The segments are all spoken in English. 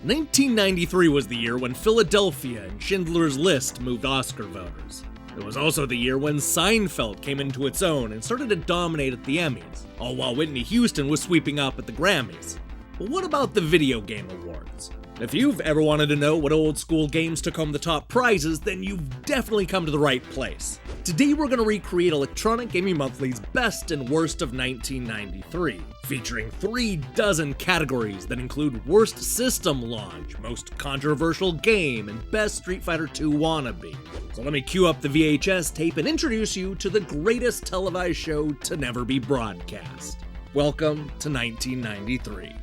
1993 was the year when Philadelphia and Schindler's List moved Oscar voters. It was also the year when Seinfeld came into its own and started to dominate at the Emmys, all while Whitney Houston was sweeping up at the Grammys. But what about the video game awards? If you've ever wanted to know what old school games took home the top prizes, then you've definitely come to the right place. Today we're going to recreate Electronic Gaming Monthly's Best and Worst of 1993, featuring 36 categories that include Worst System Launch, Most Controversial Game, and Best Street Fighter II Wannabe. So let me cue up the VHS tape and introduce you to the greatest televised show to never be broadcast. Welcome to 1993.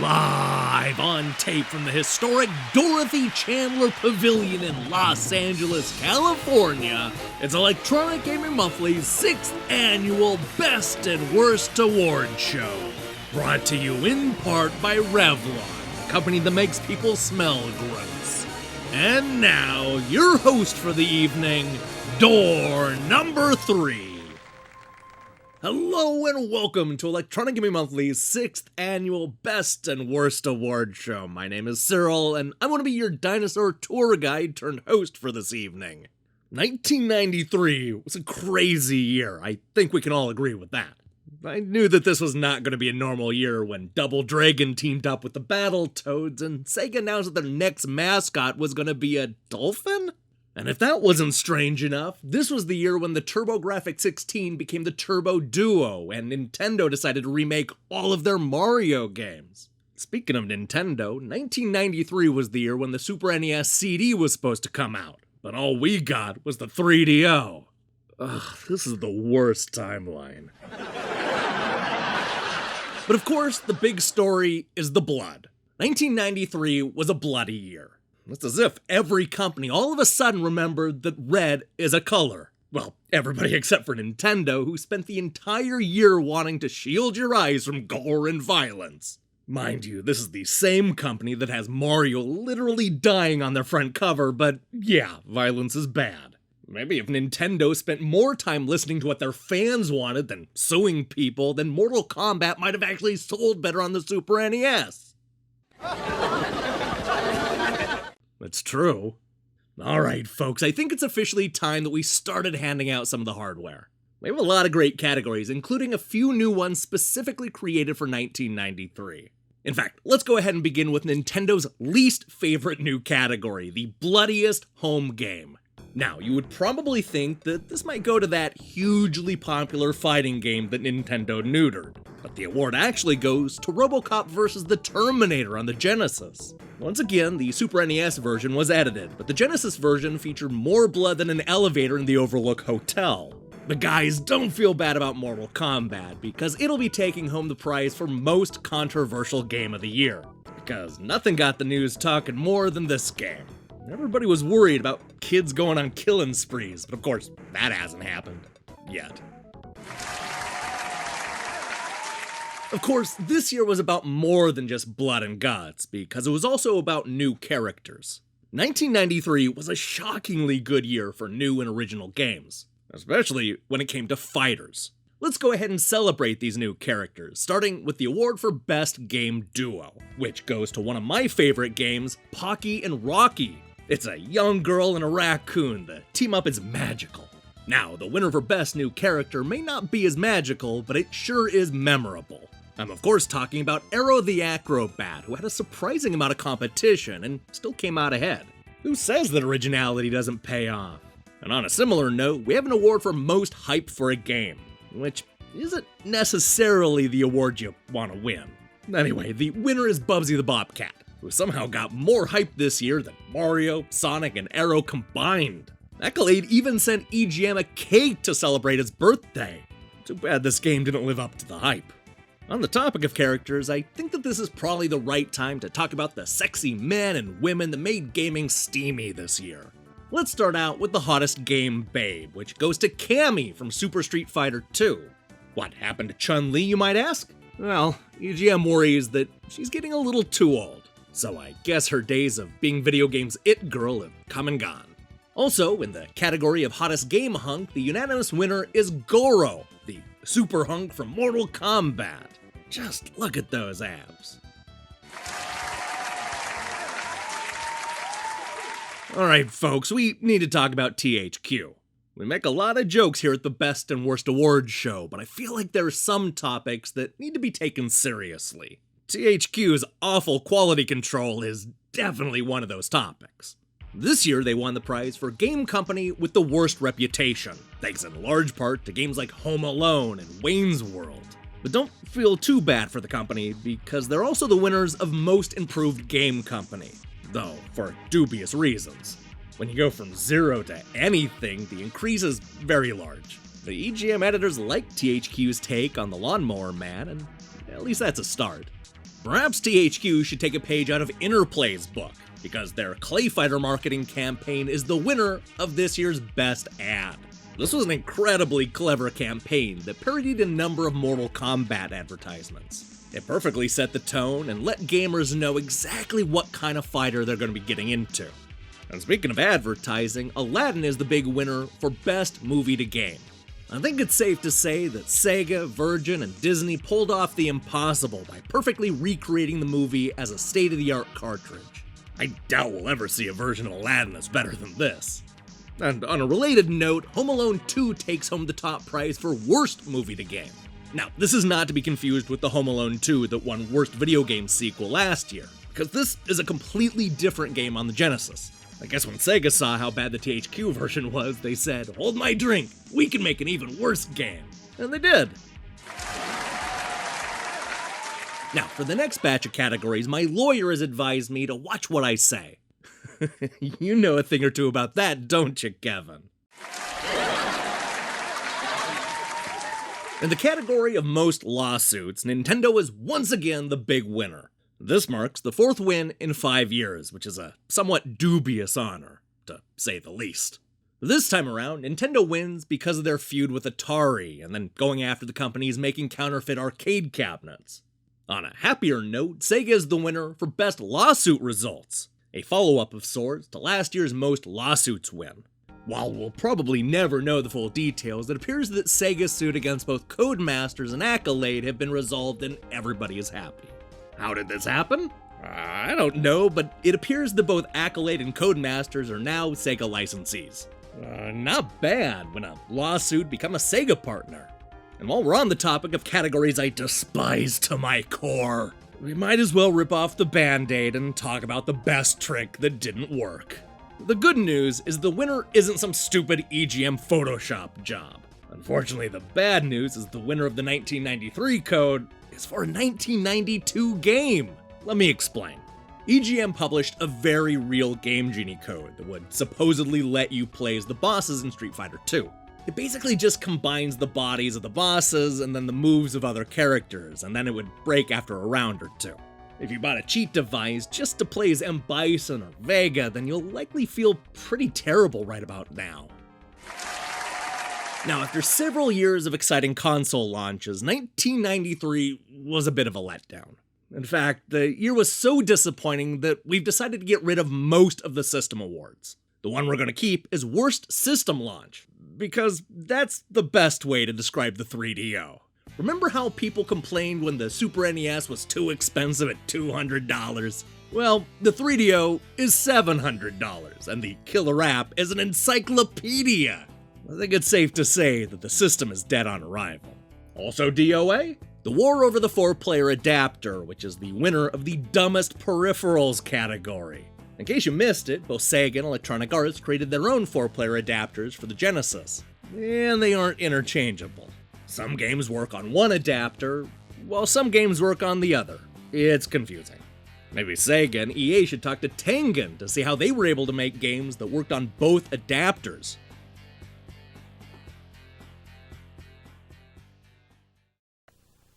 Live on tape from the historic Dorothy Chandler Pavilion in Los Angeles, California, it's Electronic Gaming Monthly's 6th annual Best and Worst Award Show. Brought to you in part by Revlon, the company that makes people smell gross. And now, your host for the evening, door number 3. Hello and welcome to Electronic Gaming Monthly's 6th annual Best and Worst Award Show. My name is Cyril, and I'm going to be your dinosaur tour guide turned host for this evening. 1993 was a crazy year. I think we can all agree with that. I knew that this was not going to be a normal year when Double Dragon teamed up with the Battletoads and Sega announced that their next mascot was going to be a dolphin? And if that wasn't strange enough, this was the year when the TurboGrafx-16 became the Turbo Duo, and Nintendo decided to remake all of their Mario games. Speaking of Nintendo, 1993 was the year when the Super NES CD was supposed to come out, but all we got was the 3DO. Ugh, this is the worst timeline. But of course, the big story is the blood. 1993 was a bloody year. It's as if every company all of a sudden remembered that red is a color. Well, everybody except for Nintendo, who spent the entire year wanting to shield your eyes from gore and violence. Mind you, this is the same company that has Mario literally dying on their front cover, but yeah, violence is bad. Maybe if Nintendo spent more time listening to what their fans wanted than suing people, then Mortal Kombat might have actually sold better on the Super NES. It's true. Alright folks, I think it's officially time that we started handing out some of the hardware. We have a lot of great categories, including a few new ones specifically created for 1993. In fact, let's go ahead and begin with Nintendo's least favorite new category, the bloodiest home game. Now, you would probably think that this might go to that hugely popular fighting game that Nintendo neutered, but the award actually goes to RoboCop vs. the Terminator on the Genesis. Once again, the Super NES version was edited, but the Genesis version featured more blood than an elevator in the Overlook Hotel. But guys, don't feel bad about Mortal Kombat, because it'll be taking home the prize for Most Controversial Game of the Year. Because nothing got the news talking more than this game. Everybody was worried about kids going on killing sprees, but of course, that hasn't happened. Yet. Of course, this year was about more than just blood and guts, because it was also about new characters. 1993 was a shockingly good year for new and original games, especially when it came to fighters. Let's go ahead and celebrate these new characters, starting with the award for Best Game Duo, which goes to one of my favorite games, Pocky and Rocky. It's a young girl and a raccoon. The team up is magical. Now, the winner for Best New Character may not be as magical, but it sure is memorable. I'm of course talking about Aero the Acrobat, who had a surprising amount of competition and still came out ahead. Who says that originality doesn't pay off? And on a similar note, we have an award for Most Hype for a Game, which isn't necessarily the award you want to win. Anyway, the winner is Bubsy the Bobcat, who somehow got more hype this year than Mario, Sonic, and Aero combined. Accolade even sent EGM a cake to celebrate his birthday. Too bad this game didn't live up to the hype. On the topic of characters, I think that this is probably the right time to talk about the sexy men and women that made gaming steamy this year. Let's start out with the hottest game babe, which goes to Cammy from Super Street Fighter II. What happened to Chun-Li, you might ask? Well, EGM worries that she's getting a little too old, so I guess her days of being video games it girl have come and gone. Also, in the category of hottest game hunk, the unanimous winner is Goro, the super hunk from Mortal Kombat. Just look at those abs. Alright folks, we need to talk about THQ. We make a lot of jokes here at the Best and Worst Awards show, but I feel like there are some topics that need to be taken seriously. THQ's awful quality control is definitely one of those topics. This year they won the prize for Game Company with the worst reputation, thanks in large part to games like Home Alone and Wayne's World. But don't feel too bad for the company, because they're also the winners of Most Improved Game Company, though for dubious reasons. When you go from 0 to anything, the increase is very large. The EGM editors like THQ's take on the Lawnmower Man, and at least that's a start. Perhaps THQ should take a page out of Interplay's book, because their Clay Fighter marketing campaign is the winner of this year's Best Ad. This was an incredibly clever campaign that parodied a number of Mortal Kombat advertisements. It perfectly set the tone and let gamers know exactly what kind of fighter they're going to be getting into. And speaking of advertising, Aladdin is the big winner for Best Movie to Game. I think it's safe to say that Sega, Virgin, and Disney pulled off the impossible by perfectly recreating the movie as a state-of-the-art cartridge. I doubt we'll ever see a version of Aladdin that's better than this. And on a related note, Home Alone 2 takes home the top prize for Worst Movie to Game. Now, this is not to be confused with the Home Alone 2 that won Worst Video Game Sequel last year, because this is a completely different game on the Genesis. I guess when Sega saw how bad the THQ version was, they said, "Hold my drink, we can make an even worse game." And they did. Now, for the next batch of categories, my lawyer has advised me to watch what I say. You know a thing or two about that, don't you, Kevin? In the category of most lawsuits, Nintendo is once again the big winner. This marks the 4th win in 5 years, which is a somewhat dubious honor, to say the least. This time around, Nintendo wins because of their feud with Atari, and then going after the companies making counterfeit arcade cabinets. On a happier note, Sega is the winner for Best Lawsuit Results, a follow-up of sorts to last year's Most Lawsuits win. While we'll probably never know the full details, it appears that Sega's suit against both Codemasters and Accolade have been resolved and everybody is happy. How did this happen? I don't know, but it appears that both Accolade and Codemasters are now Sega licensees. Not bad when a lawsuit become a Sega partner. And while we're on the topic of categories I despise to my core, we might as well rip off the Band-Aid and talk about the best trick that didn't work. The good news is the winner isn't some stupid EGM Photoshop job. Unfortunately, the bad news is the winner of the 1993 code is for a 1992 game. Let me explain. EGM published a very real Game Genie code that would supposedly let you play as the bosses in Street Fighter II. It basically just combines the bodies of the bosses and then the moves of other characters, and then it would break after a round or two. If you bought a cheat device just to play as M. Bison or Vega, then you'll likely feel pretty terrible right about now. Now, after several years of exciting console launches, 1993 was a bit of a letdown. In fact, the year was so disappointing that we've decided to get rid of most of the system awards. The one we're going to keep is Worst System Launch, because that's the best way to describe the 3DO. Remember how people complained when the Super NES was too expensive at $200? Well, the 3DO is $700, and the killer app is an encyclopedia. I think it's safe to say that the system is dead on arrival. Also DOA? The war over the 4-player adapter, which is the winner of the dumbest peripherals category. In case you missed it, both Sega and Electronic Arts created their own 4-player adapters for the Genesis, and they aren't interchangeable. Some games work on one adapter, while some games work on the other. It's confusing. Maybe Sega and EA should talk to Tengen to see how they were able to make games that worked on both adapters.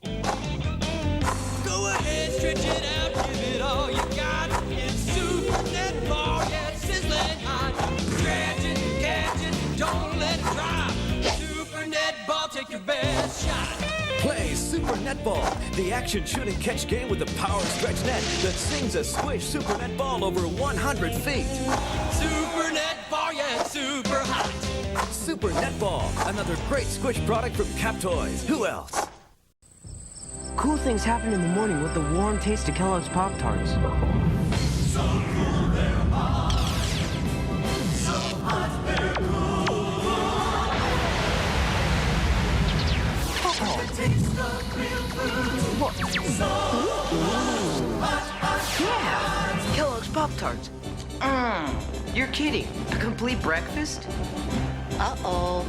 Go ahead, stretch it out, give it all you got. It's Super Netball, yeah, sizzling hot. Scratch it, catch it, don't let it drop. Super Netball, take your best shot. Play Super Netball, the action shoot and catch game with a power stretch net that sings a swish Super Netball over 100 feet. Super Netball, yeah, it's super hot. Super Netball, another great squish product from Cap Toys. Who else? Cool things happen in the morning with the warm taste of Kellogg's Pop-Tarts. Yeah, Kellogg's Pop-Tarts. You're kidding. A complete breakfast? Uh-oh.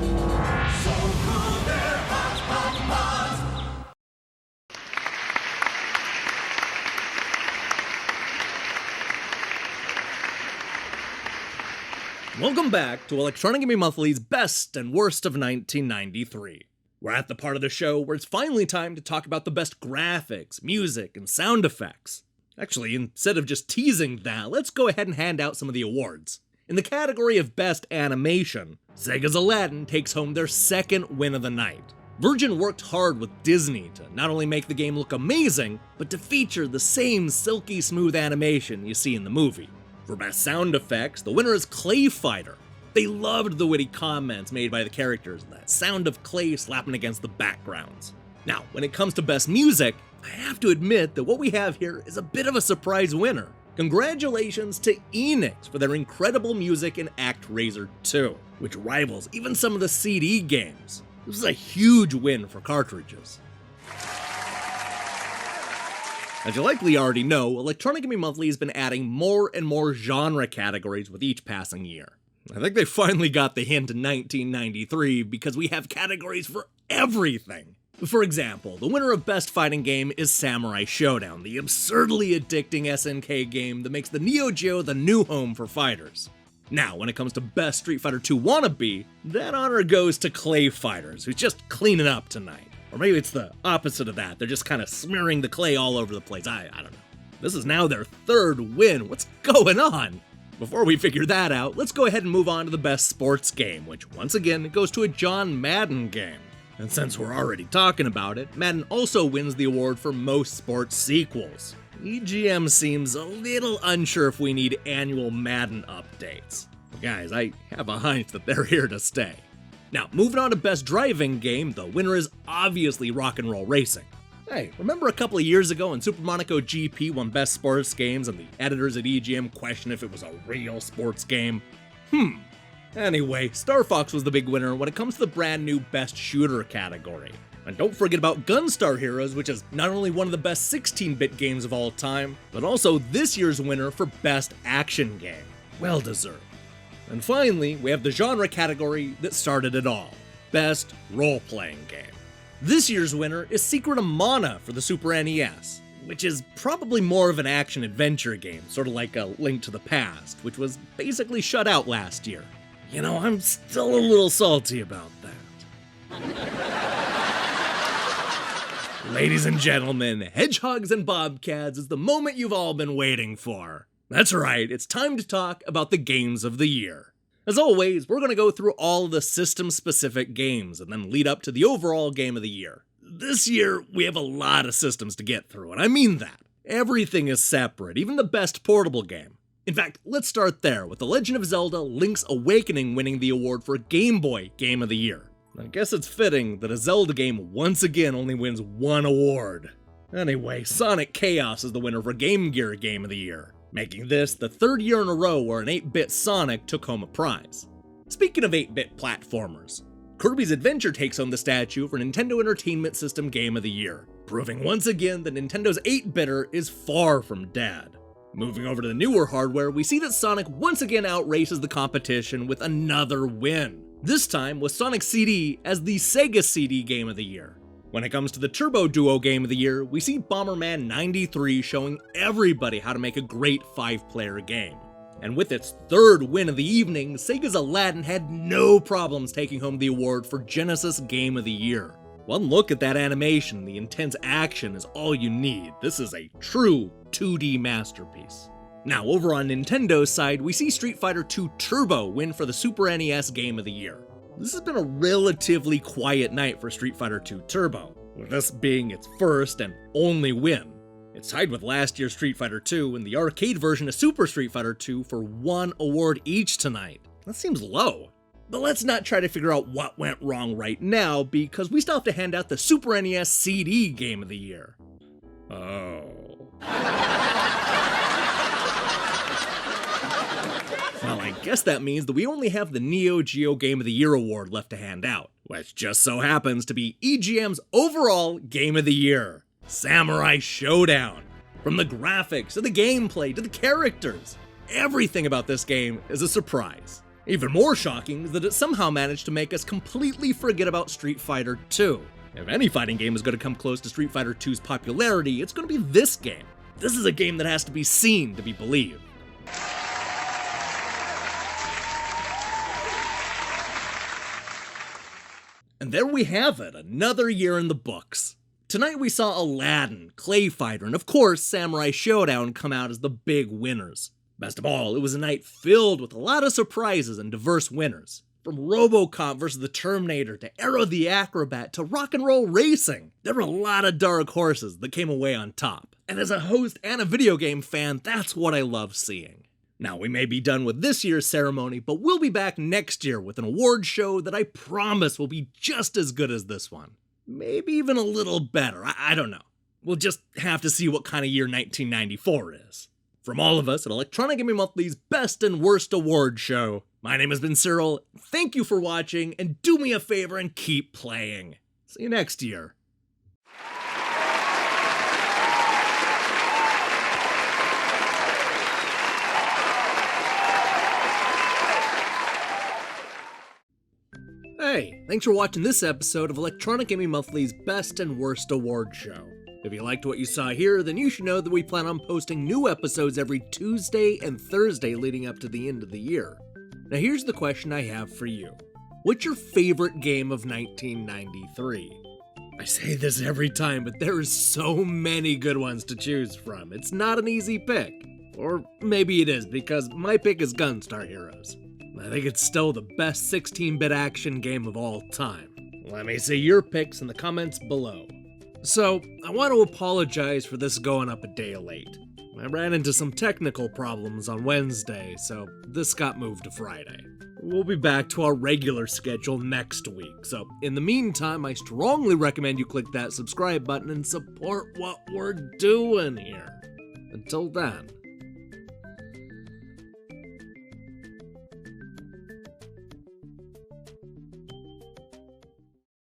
Welcome back to Electronic Gaming Monthly's Best and Worst of 1993. We're at the part of the show where it's finally time to talk about the best graphics, music, and sound effects. Actually, instead of just teasing that, let's go ahead and hand out some of the awards. In the category of Best Animation, Sega's Aladdin takes home their second win of the night. Virgin worked hard with Disney to not only make the game look amazing, but to feature the same silky smooth animation you see in the movie. For Best Sound Effects, the winner is Clay Fighter. They loved the witty comments made by the characters and that sound of clay slapping against the backgrounds. Now, when it comes to Best Music, I have to admit that what we have here is a bit of a surprise winner. Congratulations to Enix for their incredible music in ActRaiser 2, which rivals even some of the CD games. This is a huge win for cartridges. As you likely already know, Electronic Gaming Monthly has been adding more and more genre categories with each passing year. I think they finally got the hint in 1993 because we have categories for everything. For example, the winner of Best Fighting Game is Samurai Showdown, the absurdly addicting SNK game that makes the Neo Geo the new home for fighters. Now, when it comes to Best Street Fighter II Wannabe, that honor goes to Clay Fighters, who's just cleaning up tonight. Or maybe it's the opposite of that, they're just kind of smearing the clay all over the place, I don't know. This is now their third win, what's going on? Before we figure that out, let's go ahead and move on to the Best Sports Game, which once again goes to a John Madden game. And since we're already talking about it, Madden also wins the award for Most Sports Sequels. EGM seems a little unsure if we need annual Madden updates. Guys, I have a hunch that they're here to stay. Now, moving on to Best Driving Game, the winner is obviously Rock'n'Roll Racing. Hey, remember a couple of years ago when Super Monaco GP won Best Sports Games and the editors at EGM questioned if it was a real sports game? Anyway, Star Fox was the big winner when it comes to the brand new Best Shooter category. And don't forget about Gunstar Heroes, which is not only one of the best 16-bit games of all time, but also this year's winner for Best Action Game. Well deserved. And finally, we have the genre category that started it all, Best Role-Playing Game. This year's winner is Secret of Mana for the Super NES, which is probably more of an action-adventure game, sort of like a Link to the Past, which was basically shut out last year. You know, I'm still a little salty about that. Ladies and gentlemen, Hedgehogs and Bobcats is the moment you've all been waiting for. That's right, it's time to talk about the games of the year. As always, we're going to go through all of the system-specific games and then lead up to the overall game of the year. This year, we have a lot of systems to get through, and I mean that. Everything is separate, even the best portable game. In fact, let's start there, with The Legend of Zelda Link's Awakening winning the award for Game Boy Game of the Year. I guess it's fitting that a Zelda game once again only wins one award. Anyway, Sonic Chaos is the winner for Game Gear Game of the Year, making this the third year in a row where an 8-bit Sonic took home a prize. Speaking of 8-bit platformers, Kirby's Adventure takes home the statue for Nintendo Entertainment System Game of the Year, proving once again that Nintendo's 8-bitter is far from dead. Moving over to the newer hardware, we see that Sonic once again outraces the competition with another win, this time with Sonic CD as the Sega CD Game of the Year. When it comes to the Turbo Duo Game of the Year, we see Bomberman 93 showing everybody how to make a great 5-player game. And with its third win of the evening, Sega's Aladdin had no problems taking home the award for Genesis Game of the Year. One look at that animation, the intense action is all you need. This is a true 2D masterpiece. Now, over on Nintendo's side, we see Street Fighter II Turbo win for the Super NES Game of the Year. This has been a relatively quiet night for Street Fighter II Turbo, with this being its first and only win. It's tied with last year's Street Fighter II and the arcade version of Super Street Fighter II for one award each tonight. That seems low. But let's not try to figure out what went wrong right now, because we still have to hand out the Super NES CD Game of the Year. Oh. Well, I guess that means that we only have the Neo Geo Game of the Year award left to hand out, which just so happens to be EGM's overall Game of the Year, Samurai Showdown. From the graphics, to the gameplay, to the characters, everything about this game is a surprise. Even more shocking is that it somehow managed to make us completely forget about Street Fighter 2. If any fighting game is going to come close to Street Fighter 2's popularity, it's going to be this game. This is a game that has to be seen to be believed. And there we have it, another year in the books. Tonight we saw Aladdin, Clay Fighter, and of course Samurai Showdown come out as the big winners. Best of all, it was a night filled with a lot of surprises and diverse winners. From RoboCop vs. the Terminator to Aero the Acrobat to Rock and Roll Racing, there were a lot of dark horses that came away on top. And as a host and a video game fan, that's what I love seeing. Now, we may be done with this year's ceremony, but we'll be back next year with an award show that I promise will be just as good as this one. Maybe even a little better, I don't know. We'll just have to see what kind of year 1994 is. From all of us at Electronic Gaming Monthly's Best and Worst Award Show, my name has been Cyril, thank you for watching, and do me a favor and keep playing. See you next year. Hey, thanks for watching this episode of Electronic Gaming Monthly's Best and Worst Award Show. If you liked what you saw here, then you should know that we plan on posting new episodes every Tuesday and Thursday leading up to the end of the year. Now here's the question I have for you. What's your favorite game of 1993? I say this every time, but there are so many good ones to choose from. It's not an easy pick. Or maybe it is, because my pick is Gunstar Heroes. I think it's still the best 16-bit action game of all time. Let me see your picks in the comments below. So, I want to apologize for this going up a day late. I ran into some technical problems on Wednesday, so this got moved to Friday. We'll be back to our regular schedule next week, so in the meantime, I strongly recommend you click that subscribe button and support what we're doing here. Until then,